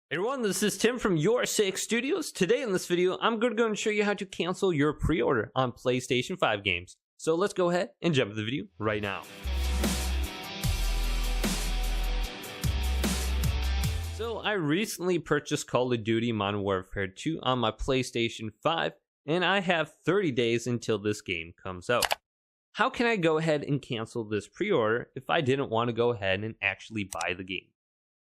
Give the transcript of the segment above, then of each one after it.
Hey everyone, this is Tim from YourSix Studios. Today in this video, I'm going to show you how to cancel your pre-order on PlayStation 5 games. So let's go ahead and jump into the video right now. So I recently purchased Call of Duty Modern Warfare 2 on my PlayStation 5, and I have 30 days until this game comes out. How can I go ahead and cancel this pre-order if I didn't want to go ahead and actually buy the game?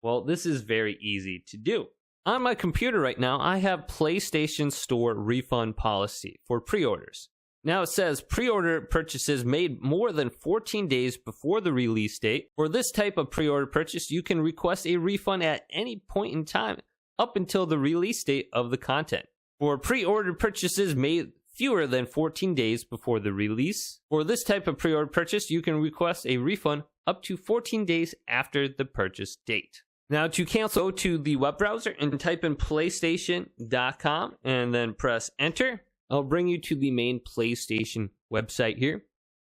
Well, this is very easy to do. On my computer right now, I have PlayStation Store refund policy for pre-orders. Now it says pre-order purchases made more than 14 days before the release date. For this type of pre-order purchase, you can request a refund at any point in time up until the release date of the content. For pre-order purchases made fewer than 14 days before the release, for this type of pre-order purchase, you can request a refund up to 14 days after the purchase date. Now to cancel, go to the web browser and type in PlayStation.com and then press enter. I'll bring you to the main PlayStation website here.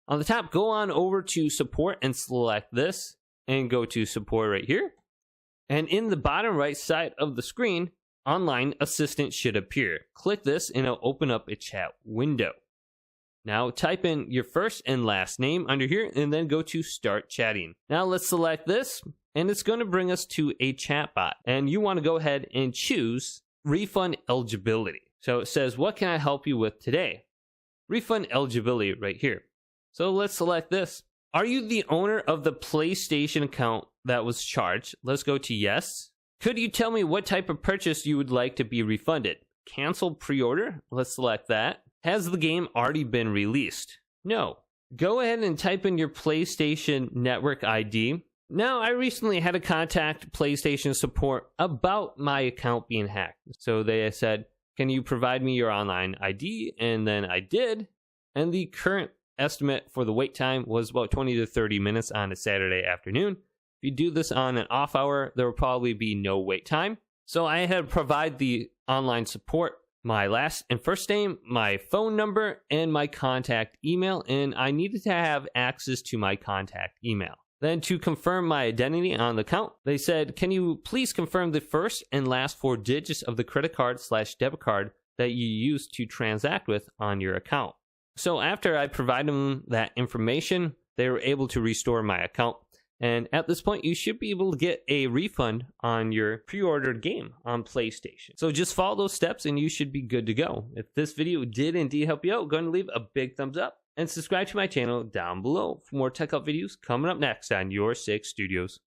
On the top, go on over to support and select this and go to support right here. And in the bottom right side of the screen, online assistant should appear. Click this and it'll open up a chat window. Now type in your first and last name under here and then go to start chatting. Now let's select this. And it's going to bring us to a chatbot. And you want to go ahead and choose refund eligibility. So it says, what can I help you with today? Refund eligibility right here. So let's select this. Are you the owner of the PlayStation account that was charged? Let's go to yes. Could you tell me what type of purchase you would like to be refunded? Cancel pre-order. Let's select that. Has the game already been released? No. Go ahead and type in your PlayStation Network ID. Now, I recently had to contact PlayStation support about my account being hacked. So they said, can you provide me your online ID? And then I did. And the current estimate for the wait time was about 20 to 30 minutes on a Saturday afternoon. If you do this on an off hour, there will probably be no wait time. So I had to provide the online support, my last and first name, my phone number, and my contact email. And I needed to have access to my contact email. Then to confirm my identity on the account, they said, can you please confirm the first and last 4 digits of the credit card / debit card that you used to transact with on your account? So after I provided them that information, they were able to restore my account. And at this point, you should be able to get a refund on your pre-ordered game on PlayStation. So just follow those steps and you should be good to go. If this video did indeed help you out, go ahead and leave a big thumbs up. And subscribe to my channel down below for more tech up videos coming up next on YourSix Studios.